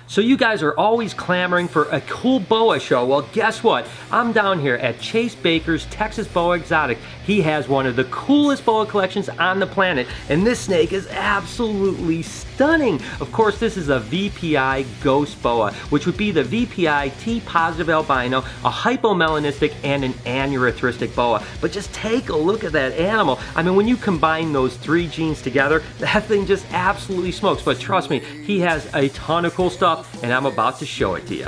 So you guys are always clamoring for a cool boa show. Well, guess what? I'm down here at Chase Baker's Texas Boa Exotic. He has one of the coolest boa collections on the planet, and this snake is absolutely stunning. Of course, this is a VPI ghost boa, which would be the VPI T-positive albino, a hypomelanistic, and an aneurystic boa. But just take a look at that animal. I mean, when you combine those three genes together, that thing just absolutely smokes. But trust me, he has a ton of cool stuff, and I'm about to show it to you.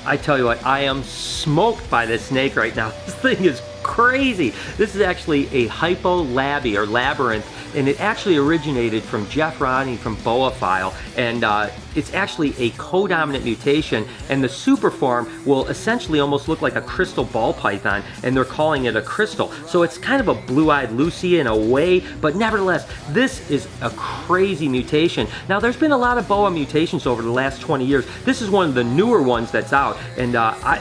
I tell you what, I am smoked by this snake right now. This thing is crazy. This is actually a hypolabby or labyrinth, and it actually originated from Jeff Rodney from Boaphile, and it's actually a codominant mutation, and the super form will essentially almost look like a crystal ball python, and they're calling it a crystal. So it's kind of a blue-eyed Lucy in a way, but nevertheless, this is a crazy mutation. Now, there's been a lot of boa mutations over the last 20 years. This is one of the newer ones that's out, and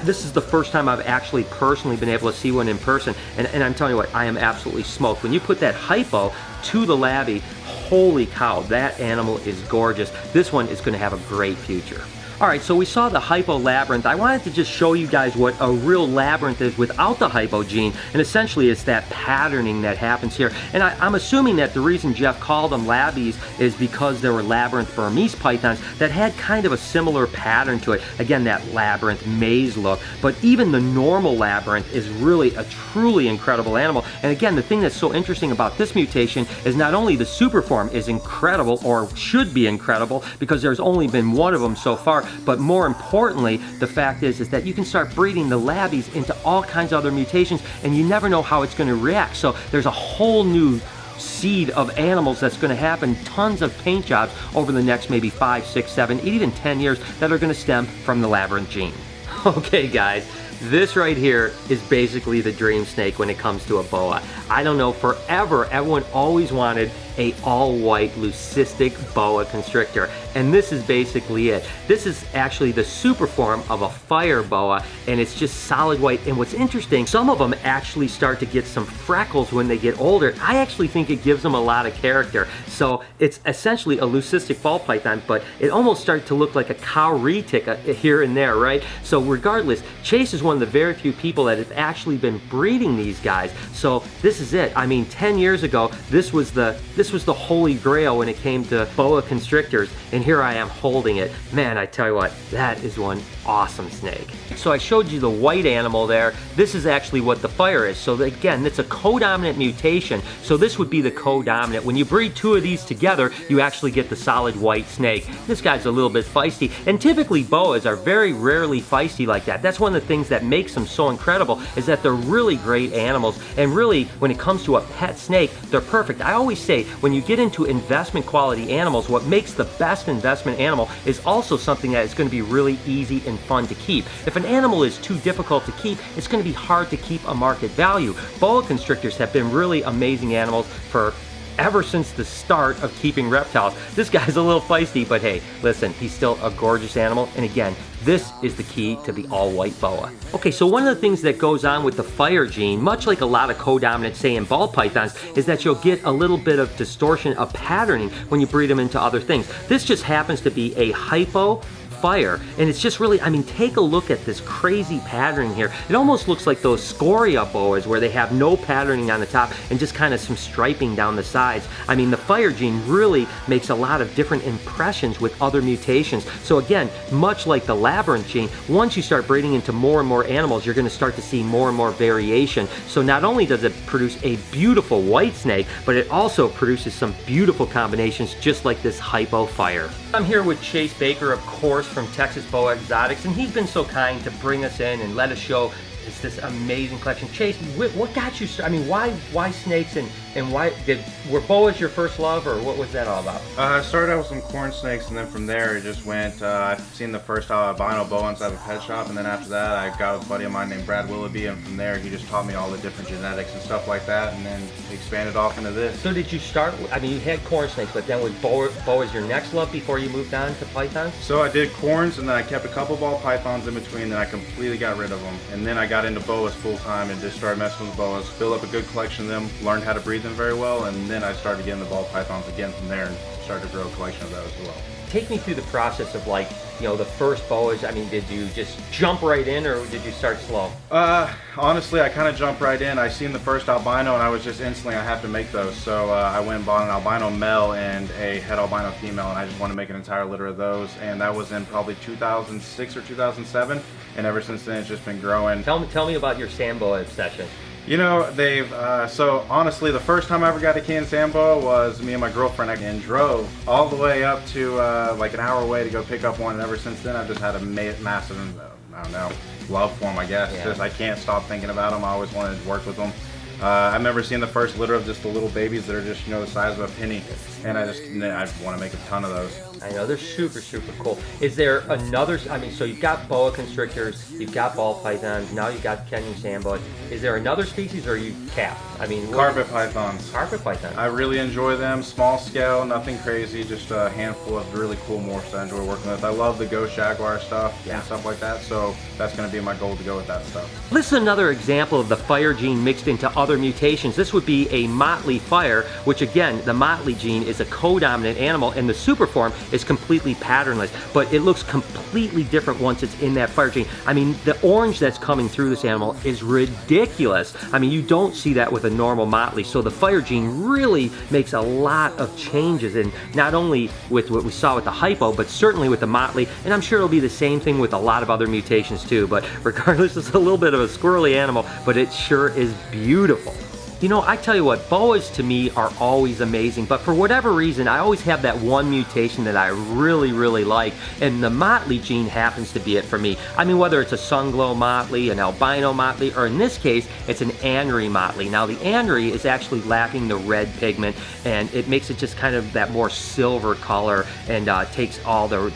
this is the first time I've actually personally been able to see one in person, and I'm telling you what, I am absolutely smoked. When you put that hypo to the labby, holy cow, that animal is gorgeous. This one is going to have a great future. All right, so we saw the hypo labyrinth. I wanted to just show you guys what a real labyrinth is without the hypo gene, and essentially it's that patterning that happens here. And I'm assuming that the reason Jeff called them labbies is because there were labyrinth Burmese pythons that had kind of a similar pattern to it. Again, that labyrinth maze look. But even the normal labyrinth is really a truly incredible animal. And again, the thing that's so interesting about this mutation is not only the super form is incredible, or should be incredible, because there's only been one of them so far, but more importantly, the fact is that you can start breeding the labbies into all kinds of other mutations, and you never know how it's going to react. So there's a whole new seed of animals that's going to happen, tons of paint jobs over the next maybe 5, 6, 7, even 10 years that are going to stem from the labyrinth gene. Okay guys, this right here is basically the dream snake when it comes to a boa. I don't know, forever everyone always wanted a all-white leucistic boa constrictor, and this is basically it. This is actually the super form of a fire boa, and it's just solid white. And what's interesting, some of them actually start to get some freckles when they get older. I actually think it gives them a lot of character. So it's essentially a leucistic ball python, but it almost starts to look like a cow retic here and there, right? So regardless, Chase is one of the very few people that have actually been breeding these guys. So this is it. I mean, 10 years ago, this was the holy grail when it came to boa constrictors, and here I am holding it. Man, I tell you what, that is one awesome snake. So I showed you the white animal there. This is actually what the fire is. So again, it's a codominant mutation. So this would be the codominant. When you breed two of these together, you actually get the solid white snake. This guy's a little bit feisty, and typically boas are very rarely feisty like that. That's one of the things that makes them so incredible, is that they're really great animals, and really, when it comes to a pet snake, they're perfect. I always say, when you get into investment quality animals, what makes the best investment animal is also something that is going to be really easy and fun to keep. If an animal is too difficult to keep, it's going to be hard to keep a market value. Boa constrictors have been really amazing animals for ever since the start of keeping reptiles. This guy's a little feisty, but hey, listen, he's still a gorgeous animal, and again, this is the key to the all-white boa. Okay, so one of the things that goes on with the fire gene, much like a lot of codominant, say, in ball pythons, is that you'll get a little bit of distortion of patterning when you breed them into other things. This just happens to be a hypo fire, and it's just really, I mean, take a look at this crazy patterning here. It almost looks like those scoria boas where they have no patterning on the top and just kind of some striping down the sides. I mean, the fire gene really makes a lot of different impressions with other mutations. So again, much like the labyrinth gene, once you start breeding into more and more animals, you're going to start to see more and more variation. So not only does it produce a beautiful white snake, but it also produces some beautiful combinations just like this hypo fire. I'm here with Chase Baker, of course, from Texas Boa Exotics, and he's been so kind to bring us in and let us show this amazing collection. Chase, what got you started? I mean, why snakes, and And were boas your first love, or what was that all about? I started out with some corn snakes, and then from there it just went. I've seen the first albino boa inside of a pet shop, and then after that I got with a buddy of mine named Brad Willoughby, and from there he just taught me all the different genetics and stuff like that, and then expanded off into this. So did you start, I mean, you had corn snakes, but then was boas your next love before you moved on to pythons? So I did corns, and then I kept a couple ball pythons in between, then I completely got rid of them. And then I got into boas full time and just started messing with boas, built up a good collection of them, learned how to breed them very well, and then I started getting the ball pythons again from there and started to grow a collection of those as well. Take me through the process of, like, you know, the first boas. I mean, did you just jump right in, or did you start slow? Honestly, I kind of jumped right in. I seen the first albino and I was just instantly, I have to make those. So I went and bought an albino male and a het albino female, and I just want to make an entire litter of those. And that was in probably 2006 or 2007. And ever since then, it's just been growing. Tell me about your Samboa obsession. You know, so honestly, the first time I ever got a Can Samboa was me and my girlfriend and drove all the way up to like an hour away to go pick up one, and ever since then I've just had a massive, I don't know, love for them, I guess. Yeah. Just I can't stop thinking about them. I always wanted to work with them. I remember seeing the first litter of just the little babies that are just, you know, the size of a penny, and I want to make a ton of those. I know, they're super, super cool. Is there another, I mean, so you've got boa constrictors, you've got ball pythons, now you've got Kenyan Samboa. Is there another species, or are you capped? I mean, Carpet pythons. Carpet pythons. I really enjoy them. Small scale, nothing crazy, just a handful of really cool morphs I enjoy working with. I love the ghost jaguar stuff and stuff like that, so that's going to be my goal, to go with that stuff. This is another example of the fire gene mixed into other mutations. This would be a motley fire, which again, the motley gene is a co-dominant animal, and the super form is completely patternless, but it looks completely different once it's in that fire gene. I mean, the orange that's coming through this animal is ridiculous. I mean, you don't see that with a normal motley, so the fire gene really makes a lot of changes, and not only with what we saw with the hypo, but certainly with the motley, and I'm sure it'll be the same thing with a lot of other mutations too, but regardless, it's a little bit of a squirrely animal, but it sure is beautiful. You know, I tell you what, boas to me are always amazing, but for whatever reason, I always have that one mutation that I really, really like, and the motley gene happens to be it for me. I mean, whether it's a sunglow motley, an albino motley, or in this case, it's an anery motley. Now, the anery is actually lacking the red pigment, and it makes it just kind of that more silver color, and takes all the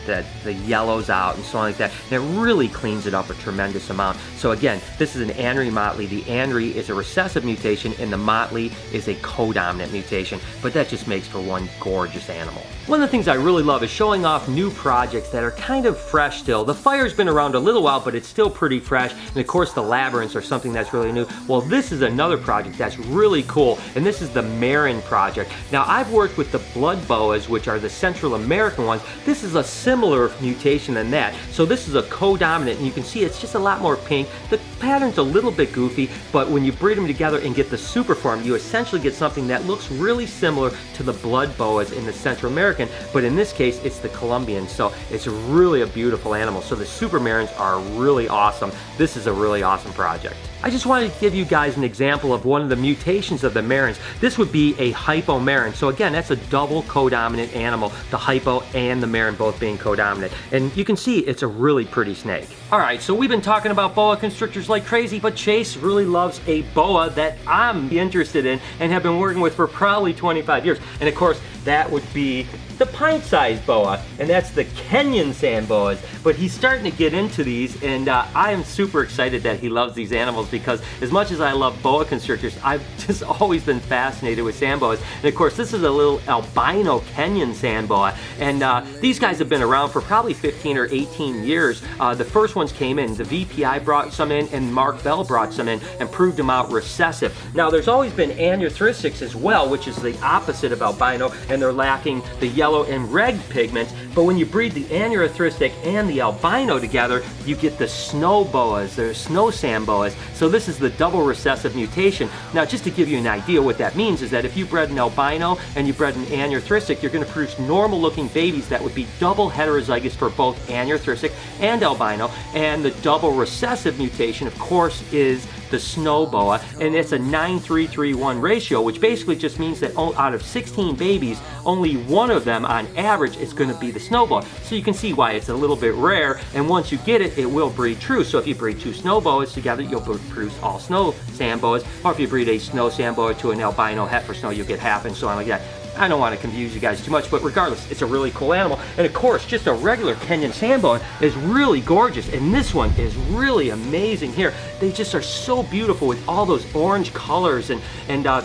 yellows out and so on like that, and it really cleans it up a tremendous amount. So again, this is an anery motley. The anery is a recessive mutation, and the motley is a co-dominant mutation, but that just makes for one gorgeous animal. One of the things I really love is showing off new projects that are kind of fresh still. The fire's been around a little while, but it's still pretty fresh, and of course the labyrinths are something that's really new. Well, this is another project that's really cool, and this is the Marin project. Now, I've worked with the blood boas, which are the Central American ones. This is a similar mutation than that, so this is a co-dominant, and you can see it's just a lot more pink. The pattern's a little bit goofy, but when you breed them together and get the super form, you essentially get something that looks really similar to the blood boas in the Central American, but in this case, it's the Colombian, so it's really a beautiful animal. So the super Marins are really awesome. This is a really awesome project. I just wanted to give you guys an example of one of the mutations of the Marins. This would be a hypo Marin. So again, that's a double co-dominant animal, the hypo and the Marin both being co-dominant. And you can see it's a really pretty snake. All right, so we've been talking about boa constrictors like crazy, but Chase really loves a boa that I'm interested in and have been working with for probably 25 years. And of course, that would be the pint-sized boa, and that's the Kenyan Samboas. But he's starting to get into these, and I am super excited that he loves these animals, because as much as I love boa constrictors, I've just always been fascinated with Samboas. And of course, this is a little albino Kenyan Samboa, and these guys have been around for probably 15 or 18 years. The first ones came in, the VPI brought some in, and Mark Bell brought some in and proved them out recessive. Now, there's always been Anuthristics as well, which is the opposite of albino, and they're lacking the yellow and red pigment, but when you breed the Anuthristic and the albino together, you get the snow boas, the snow Samboas. So this is the double recessive mutation. Now, just to give you an idea, what that means is that if you bred an albino and you bred an Anuthristic, you're going to produce normal looking babies that would be double heterozygous for both Anuthristic and albino, and the double recessive mutation, of course, is the snow boa, and it's a 9:3:3:1 ratio, which basically just means that out of 16 babies, only one of them on average is going to be the snow boa. So you can see why it's a little bit rare, and once you get it, it will breed true. So if you breed two snow boas together, you'll produce all snow sand boas, or if you breed a snow sand boa to an albino het for snow, you'll get half and so on like that. I don't want to confuse you guys too much, but regardless, it's a really cool animal. And of course, just a regular Kenyan sand boa is really gorgeous, and this one is really amazing here. They just are so beautiful with all those orange colors, and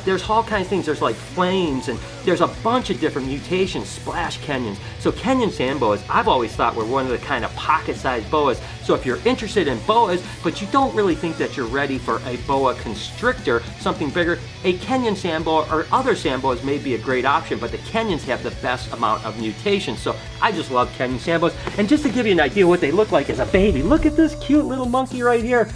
there's all kinds of things. There's like flames, and there's a bunch of different mutations, splash Kenyans. So Kenyan sand boas, I've always thought were one of the kind of pocket-sized boas. So if you're interested in boas, but you don't really think that you're ready for a boa constrictor, something bigger, a Kenyan sand boa or other sand boas may be a great option, but the Kenyans have the best amount of mutations. So I just love Kenyan sand boas. And just to give you an idea what they look like as a baby, look at this cute little monkey right here.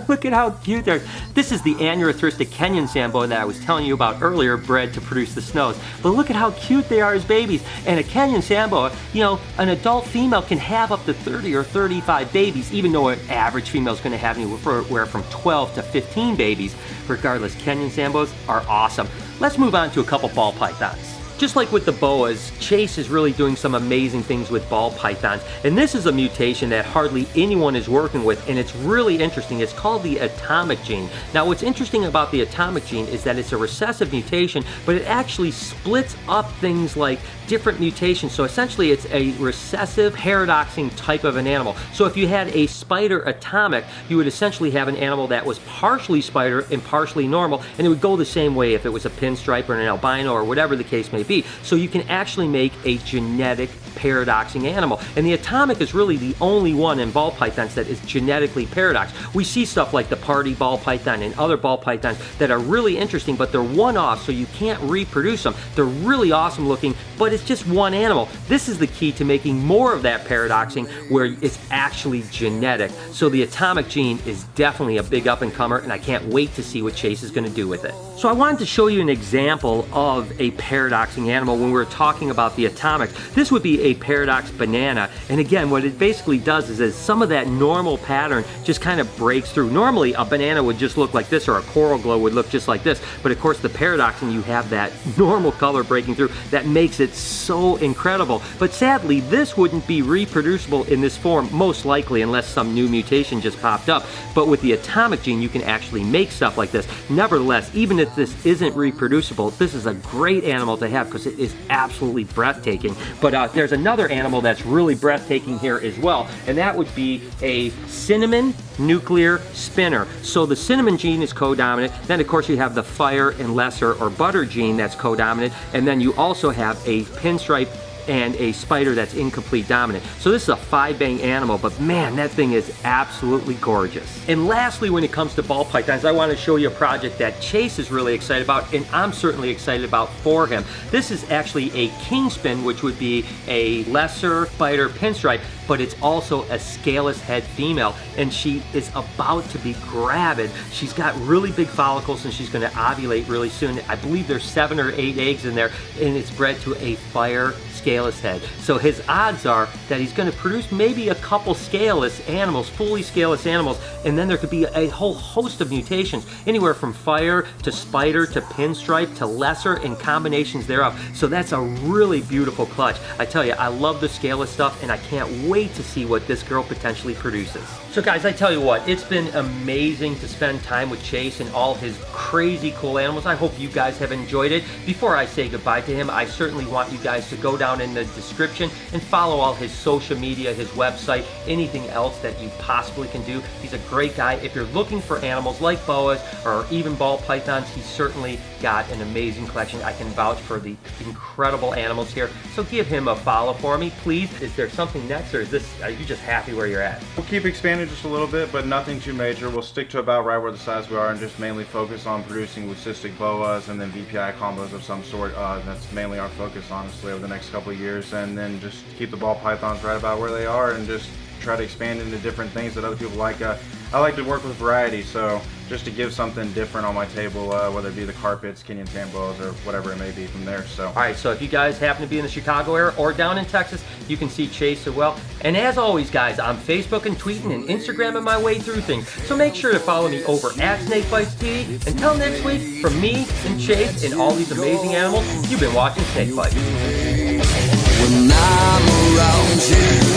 Look at how cute they're. This is the aneurystheristic Kenyan sand boa that I was telling you about earlier, bred to produce the snows. But look at how cute they are as babies. And a Kenyan sand boa, you know, an adult female can have up to 30 or 35 babies, even though an average female is going to have anywhere from 12 to 15 babies. Regardless, Kenyan sand boas are awesome. Let's move on to a couple ball pythons. Just like with the boas, Chase is really doing some amazing things with ball pythons. And this is a mutation that hardly anyone is working with, and it's really interesting. It's called the atomic gene. Now, what's interesting about the atomic gene is that it's a recessive mutation, but it actually splits up things like different mutations. So essentially, it's a recessive paradoxing type of an animal. So if you had a spider atomic, you would essentially have an animal that was partially spider and partially normal, and it would go the same way if it was a pinstripe or an albino or whatever the case may be. So you can actually make a genetic paradoxing animal. And the atomic is really the only one in ball pythons that is genetically paradoxed. We see stuff like the party ball python and other ball pythons that are really interesting, but they're one-off, so you can't reproduce them. They're really awesome looking, but it's just one animal. This is the key to making more of that paradoxing where it's actually genetic. So the atomic gene is definitely a big up-and-comer, and I can't wait to see what Chase is going to do with it. So I wanted to show you an example of a paradoxing animal when we were talking about the atomic. This would be a paradox banana, and again, what it basically does is some of that normal pattern just kind of breaks through. Normally, a banana would just look like this, or a coral glow would look just like this, but of course the paradoxing, you have that normal color breaking through that makes it so incredible. But sadly, this wouldn't be reproducible in this form, most likely, unless some new mutation just popped up. But with the atomic gene, you can actually make stuff like this. Nevertheless, even if this isn't reproducible, this is a great animal to have because it is absolutely breathtaking. But there's another animal that's really breathtaking here as well, and that would be a cinnamon nuclear spinner. So the cinnamon gene is codominant. Then of course you have the fire and lesser or butter gene that's codominant, and then you also have a pinstripe and a spider that's incomplete dominant. So this is a 5-bang animal, but man, that thing is absolutely gorgeous. And lastly, when it comes to ball pythons, I want to show you a project that Chase is really excited about, and I'm certainly excited about for him. This is actually a kingspin, which would be a lesser spider pinstripe, but it's also a scaleless head female, and she is about to be gravid. She's got really big follicles, and she's going to ovulate really soon. I believe there's 7 or 8 eggs in there, and it's bred to a fire scaleless head. So his odds are that he's going to produce maybe a couple scaleless animals, fully scaleless animals, and then there could be a whole host of mutations, anywhere from fire to spider to pinstripe to lesser and combinations thereof. So that's a really beautiful clutch. I tell you, I love the scaleless stuff, and I can't wait to see what this girl potentially produces. So guys, I tell you what, it's been amazing to spend time with Chase and all his crazy cool animals. I hope you guys have enjoyed it. Before I say goodbye to him, I certainly want you guys to go down in the description and follow all his social media, his website, anything else that you possibly can do. He's a great guy. If you're looking for animals like boas or even ball pythons, he's certainly got an amazing collection. I can vouch for the incredible animals here. So give him a follow for me, please. Is there something next, or are you just happy where you're at? We'll keep expanding just a little bit, but nothing too major. We'll stick to about right where the size we are and just mainly focus on producing leucistic boas and then VPI combos of some sort. That's mainly our focus, honestly, over the next couple of years, and then just keep the ball pythons right about where they are and just try to expand into different things that other people like. I like to work with variety, so just to give something different on my table, whether it be the carpets, Kenyan tan boas, or whatever it may be from there. So. All right, so if you guys happen to be in the Chicago area or down in Texas, you can see Chase as well. And as always, guys, I'm Facebook and tweeting and Instagramming my way through things. So make sure to follow me over at Snakebites TV. Until next week, from me and Chase and all these amazing animals, you've been watching Snake Bites. When I'm around you.